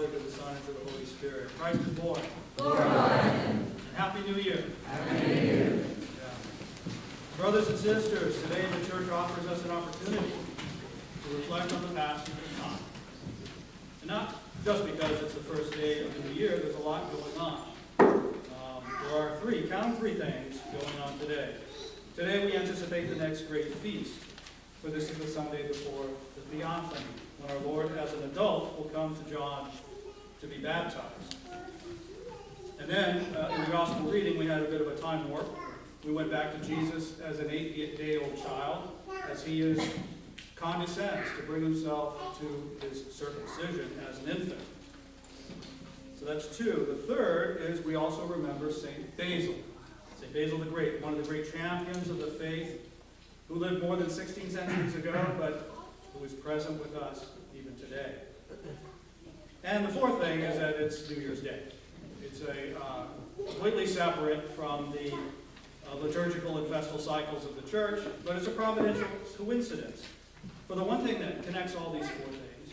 Father, to the Son, and to the Holy Spirit. Christ is born. Glorify Him. And Happy New Year. Happy New Year. Yeah. Brothers and sisters, today the church offers us an opportunity to reflect on the passage of time. And not just because it's the first day of the new year, there's a lot going on. There are count three things going on today. Today we anticipate the next great feast, for this is the Sunday before the Theophany, when our Lord as an adult will come to John to be baptized. And then, in the gospel reading, we had a bit of a time warp. We went back to Jesus as an 8-day-old child, as he condescends to bring himself to his circumcision as an infant. So that's two. The third is we also remember St. Basil. St. Basil the Great, one of the great champions of the faith, who lived more than 16 centuries ago, but who is present with us even today. And the fourth thing is that it's New Year's Day. It's completely separate from the liturgical and festal cycles of the church, but it's a providential coincidence. For the one thing that connects all these four things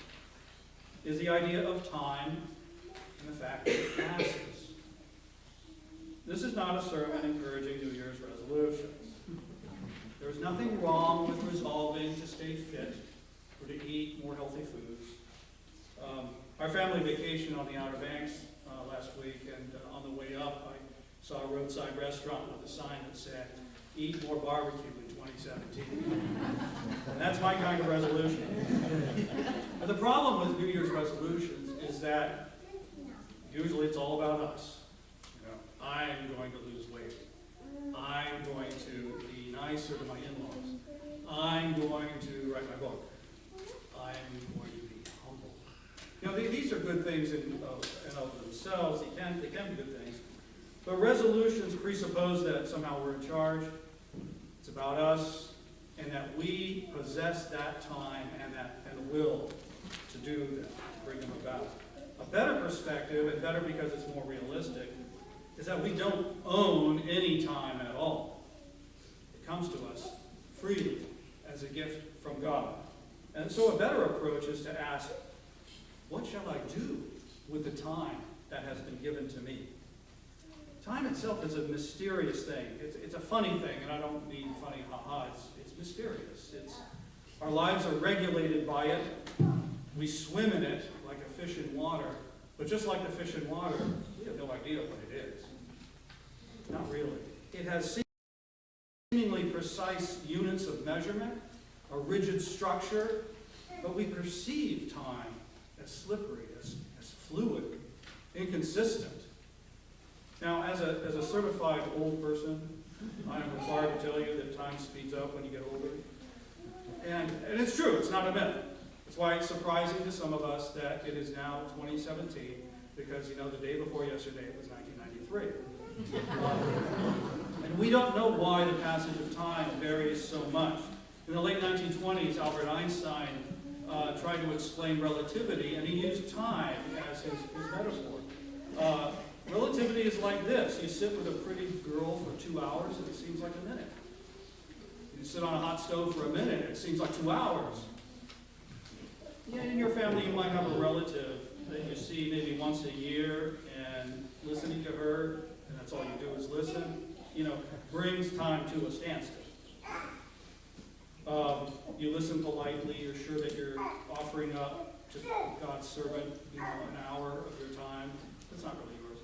is the idea of time and the fact that it passes. This is not a sermon encouraging New Year's resolutions. There is nothing wrong with resolving to stay fit or to eat more healthy foods. Our family vacation on the Outer Banks last week, and on the way up, I saw a roadside restaurant with a sign that said, "Eat more barbecue in 2017." And that's my kind of resolution. And the problem with New Year's resolutions is that usually it's all about us. I'm going to lose weight. I'm going to be nicer to my in-laws. I'm going to write my book. I'm going to be humble. These are good things in of themselves. They can be good things. But resolutions presuppose that somehow we're in charge. It's about us, and that we possess that time and the will to do them, bring them about. A better perspective, and better because it's more realistic, is that we don't own any time at all. It comes to us freely as a gift from God. And so a better approach is to ask, what shall I do with the time that has been given to me? Time itself is a mysterious thing. It's a funny thing, and I don't mean funny ha-ha. It's mysterious. Our lives are regulated by it. We swim in it like a fish in water. But just like the fish in water, we have no idea what it is. Not really. It has seemingly precise units of measurement, a rigid structure, but we perceive time as slippery, as fluid, inconsistent. Now, as a certified old person, I am required to tell you that time speeds up when you get older. And it's true, it's not a myth. That's why it's surprising to some of us that it is now 2017, because, the day before yesterday it was 1993. And we don't know why the passage of time varies so much. In the late 1920s, Albert Einstein tried to explain relativity, and he used time as his metaphor. Relativity is like this. You sit with a pretty girl for 2 hours, and it seems like a minute. You sit on a hot stove for a minute, and it seems like 2 hours. In your family, you might have a relative that you see maybe once a year, and listening to her, and that's all you do is listen, brings time to a standstill. You listen politely, you're sure that you're offering up to God's servant, an hour of your time. That's not really yours.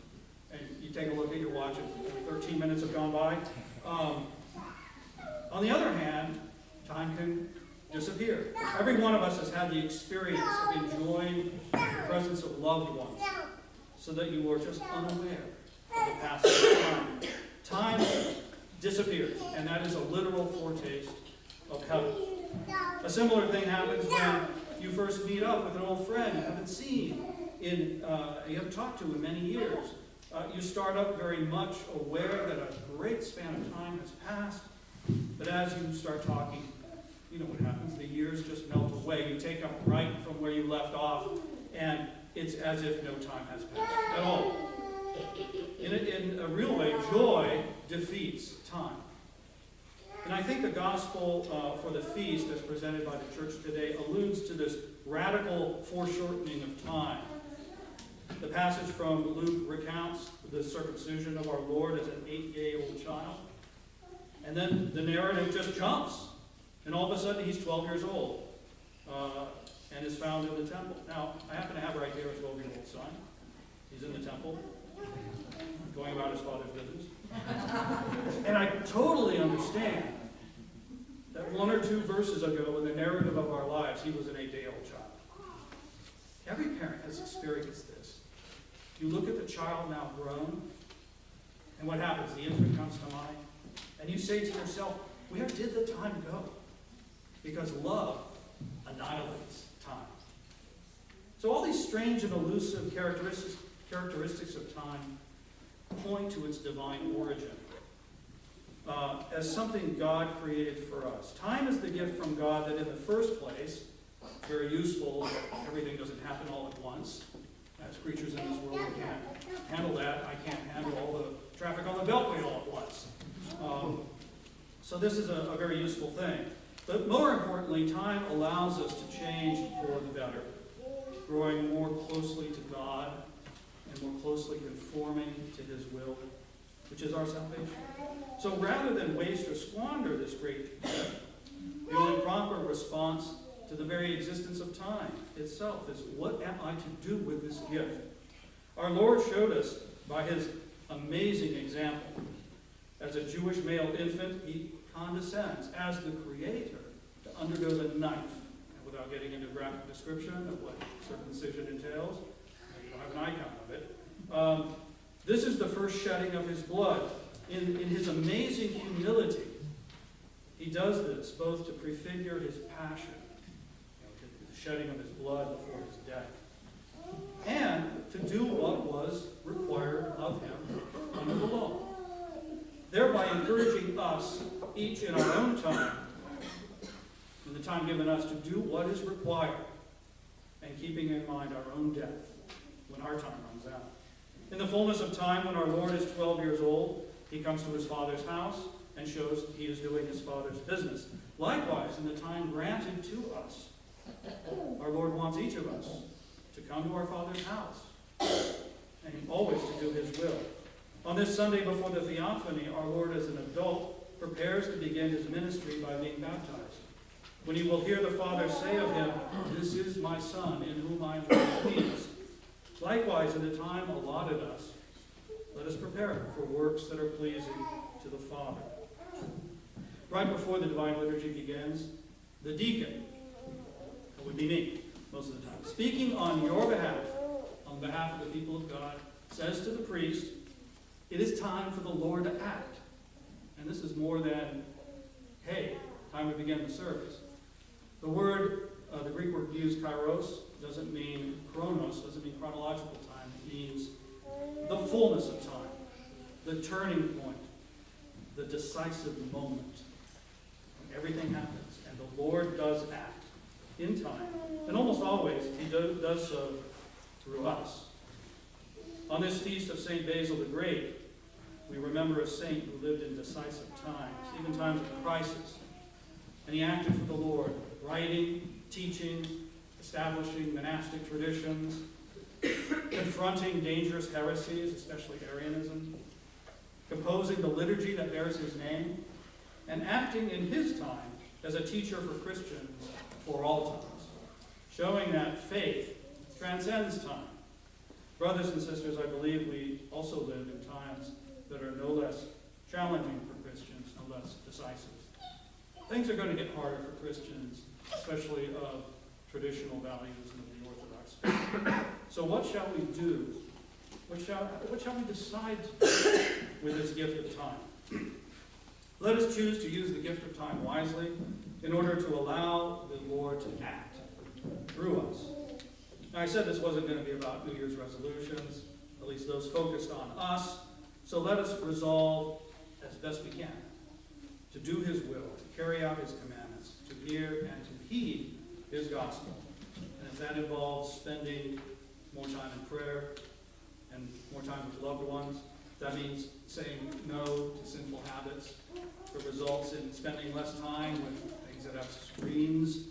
And you take a look at your watch, and 13 minutes have gone by. On the other hand, time can disappear. Every one of us has had the experience of enjoying the presence of loved ones, so that you are just unaware of the passage of time. Time disappears, and that is a literal foretaste of heaven. A similar thing happens when you first meet up with an old friend you haven't seen, you haven't talked to in many years. You start up very much aware that a great span of time has passed, but as you start talking, you know what happens. The years just melt away. You take up right from where you left off, and it's as if no time has passed at all. In a real way, joy defeats time. And I think the gospel for the feast, as presented by the church today, alludes to this radical foreshortening of time. The passage from Luke recounts the circumcision of our Lord as an 8-day-old child. And then the narrative just jumps. And all of a sudden, he's 12 years old and is found in the temple. Now, I happen to have right here a 12-year-old son. He's in the temple, going about his father's business. And I totally understand that 1 or 2 verses ago in the narrative of our lives, he was an 8-day-old child. Every parent has experienced this. You look at the child now grown, and what happens? The infant comes to mind, and you say to yourself, where did the time go? Because love annihilates time. So all these strange and elusive characteristics of time point to its divine origin as something God created for us. Time is the gift from God that in the first place, very useful, everything doesn't happen all at once. As creatures in this world, we can't handle that. I can't handle all the traffic on the Beltway all at once. So this is a very useful thing. But more importantly, time allows us to change for the better, growing more closely to God and more closely conforming to His will, which is our salvation. So rather than waste or squander this great gift, the only proper response to the very existence of time itself is, what am I to do with this gift? Our Lord showed us by His amazing example. As a Jewish male infant, He condescends as the Creator to undergo the knife. And without getting into graphic description of what circumcision entails, you don't have an icon of it. This is the first shedding of His blood. In His amazing humility, He does this both to prefigure His passion, the shedding of His blood before His death, and to do what was required of Him under the law, thereby encouraging us, each in our own time, in the time given us, to do what is required, and keeping in mind our own death when our time runs out. In the fullness of time, when our Lord is 12 years old, He comes to His Father's house and shows He is doing His Father's business. Likewise, in the time granted to us, our Lord wants each of us to come to our Father's house and always to do His will. On this Sunday before the Theophany, our Lord as an adult prepares to begin His ministry by being baptized. When He will hear the Father say of Him, "This is my Son, in whom I am well pleased." Likewise, in the time allotted us, let us prepare for works that are pleasing to the Father. Right before the Divine Liturgy begins, the deacon, that would be me most of the time, speaking on your behalf, on behalf of the people of God, says to the priest, it is time for the Lord to act. And this is more than, hey, time to begin the service. The word, the Greek word used, kairos, doesn't mean chronos, doesn't mean chronological time. It means the fullness of time, the turning point, the decisive moment when everything happens. And the Lord does act in time. And almost always, He does so through us. On this feast of St. Basil the Great, we remember a saint who lived in decisive times, even times of crisis. And he acted for the Lord, writing, teaching, establishing monastic traditions, confronting dangerous heresies, especially Arianism, composing the liturgy that bears his name, and acting in his time as a teacher for Christians for all times, showing that faith transcends time. Brothers and sisters, I believe we also live in times that are no less challenging for Christians, no less decisive. Things are going to get harder for Christians, especially of traditional values and of the Orthodox faith. So what shall we do? What shall we decide to do with this gift of time? Let us choose to use the gift of time wisely in order to allow the Lord to act through us. Now, I said this wasn't going to be about New Year's resolutions, at least those focused on us. So let us resolve as best we can to do His will, to carry out His commandments, to hear and to heed His gospel. And if that involves spending more time in prayer and more time with loved ones, that means saying no to sinful habits. If it results in spending less time with things that have screens,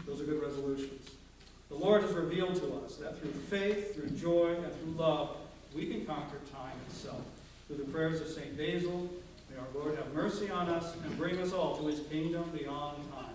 those are good resolutions. The Lord has revealed to us that through faith, through joy, and through love, we can conquer time itself. Through the prayers of St. Basil, may our Lord have mercy on us and bring us all to his kingdom beyond time.